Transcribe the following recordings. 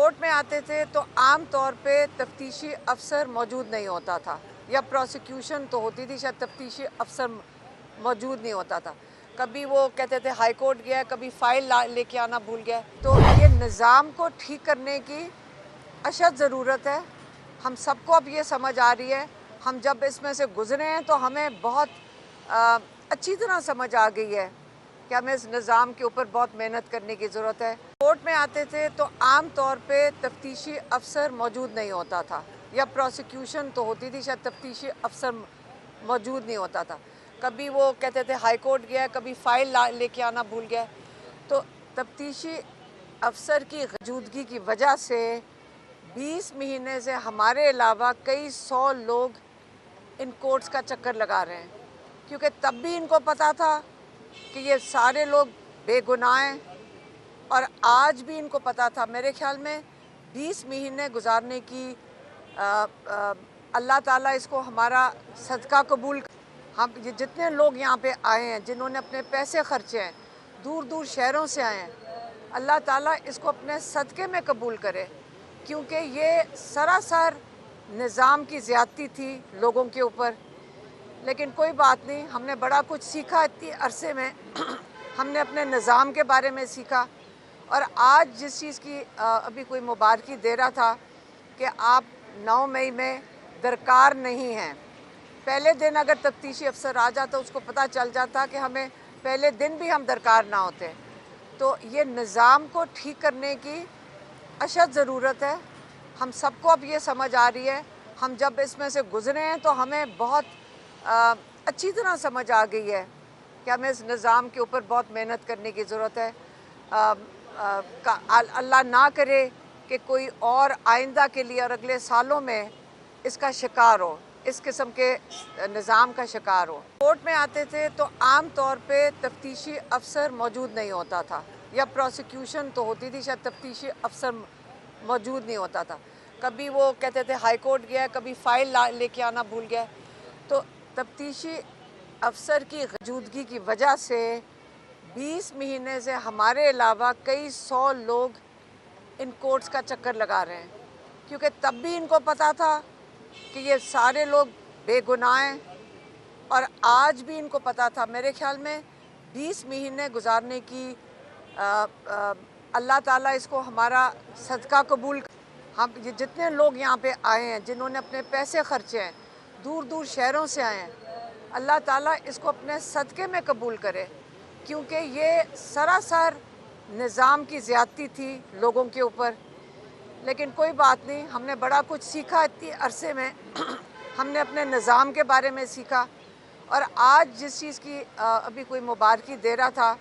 Court में आते थे तो आम तौर पे तफ्तीशी अफसर मौजूद नहीं होता था, या प्रोसिक्यूशन तो होती थी, शायद तफ्तीशी अफसर मौजूद नहीं होता था। कभी वो कहते थे हाई कोर्ट गया, कभी फाइल लेके आना भूल गया। तो ये निज़ाम को ठीक करने की अशद ज़रूरत है। हम सबको अब ये समझ आ रही है, हम जब इसमें से गुज़रे हैं तो हमें बहुत अच्छी तरह समझ आ गई है कि हमें इस निज़ाम के ऊपर बहुत मेहनत करने की ज़रूरत है। कोर्ट में आते थे तो आम तौर पे तफ्तीशी अफसर मौजूद नहीं होता था, या प्रोसिक्यूशन तो होती थी, शायद तफ्तीशी अफसर मौजूद नहीं होता था। कभी वो कहते थे हाई कोर्ट गया, कभी फाइल लेके आना भूल गया। तो तफ्तीशी अफसर की मौजूदगी की वजह से 20 महीने से हमारे अलावा कई 100 लोग इन कोर्ट्स का चक्कर लगा रहे हैं, क्योंकि तब भी इनको पता था कि ये सारे लोग बेगुनाह हैं, और आज भी इनको पता था। मेरे ख्याल में 20 महीने गुजारने की अल्लाह ताला इसको हमारा सदका कबूल। हम जितने लोग यहाँ पे आए हैं, जिन्होंने अपने पैसे खर्चे हैं, दूर दूर शहरों से आए हैं, अल्लाह ताला इसको अपने सदक़े में कबूल करे, क्योंकि ये सरासर निज़ाम की ज़्यादती थी लोगों के ऊपर। लेकिन कोई बात नहीं, हमने बड़ा कुछ सीखा इतनी अरसे में हमने अपने निज़ाम के बारे में सीखा। और आज जिस चीज़ की अभी कोई मुबारकी दे रहा था कि आप 9 मई में दरकार नहीं हैं। पहले दिन अगर तफ्तीशी अफसर आ जाता, उसको पता चल जाता कि हमें पहले दिन भी हम दरकार ना होते। तो ये निज़ाम को ठीक करने की अशद ज़रूरत है। हम सबको अब ये समझ आ रही है, हम जब इसमें से गुज़रे हैं तो हमें बहुत अच्छी तरह समझ आ गई है कि हमें इस निज़ाम के ऊपर बहुत मेहनत करने की ज़रूरत है। अल्लाह ना करे कि कोई और आइंदा के लिए और अगले सालों में इसका शिकार हो, इस किस्म के निज़ाम का शिकार हो। कोर्ट में आते थे तो आम तौर पे तफ्तीशी अफसर मौजूद नहीं होता था, या प्रोसिक्यूशन तो होती थी, शायद तफ्तीशी अफसर मौजूद नहीं होता था। कभी वो कहते थे हाई कोर्ट गया, कभी फाइल लेके आना भूल गया। तो तफ्तीशी अफसर की मौजूदगी की वजह से 20 महीने से हमारे अलावा कई 100 लोग इन कोर्ट्स का चक्कर लगा रहे हैं, क्योंकि तब भी इनको पता था कि ये सारे लोग बेगुनाह हैं, और आज भी इनको पता था। मेरे ख्याल में 20 महीने गुजारने की अल्लाह ताला इसको हमारा सदका कबूल। हम जितने लोग यहाँ पे आए हैं, जिन्होंने अपने पैसे खर्चे हैं, दूर दूर शहरों से आए हैं, अल्लाह ताला इसको अपने सदक़े में कबूल करे, क्योंकि ये सरासर निज़ाम की ज़्यादती थी लोगों के ऊपर। लेकिन कोई बात नहीं, हमने बड़ा कुछ सीखा इतनी अरसे में हमने अपने निज़ाम के बारे में सीखा। और आज जिस चीज़ की अभी कोई मुबारकी दे रहा था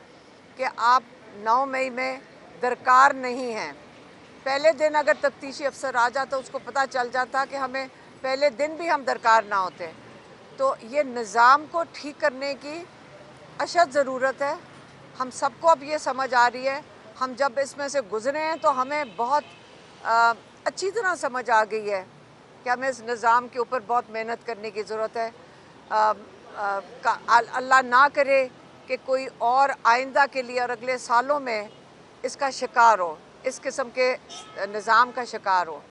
कि आप 9 मई में दरकार नहीं हैं। पहले दिन अगर तफ्तीशी अफसर आ जाता, उसको पता चल जाता कि हमें पहले दिन भी हम दरकार ना होते। तो ये निज़ाम को ठीक करने की अशद ज़रूरत है। हम सबको अब ये समझ आ रही है, हम जब इसमें से गुज़रे हैं तो हमें बहुत अच्छी तरह समझ आ गई है कि हमें इस निज़ाम के ऊपर बहुत मेहनत करने की ज़रूरत है। अल्लाह ना करे कि कोई और आइंदा के लिए और अगले सालों में इसका शिकार हो, इस किस्म के निज़ाम का शिकार हो।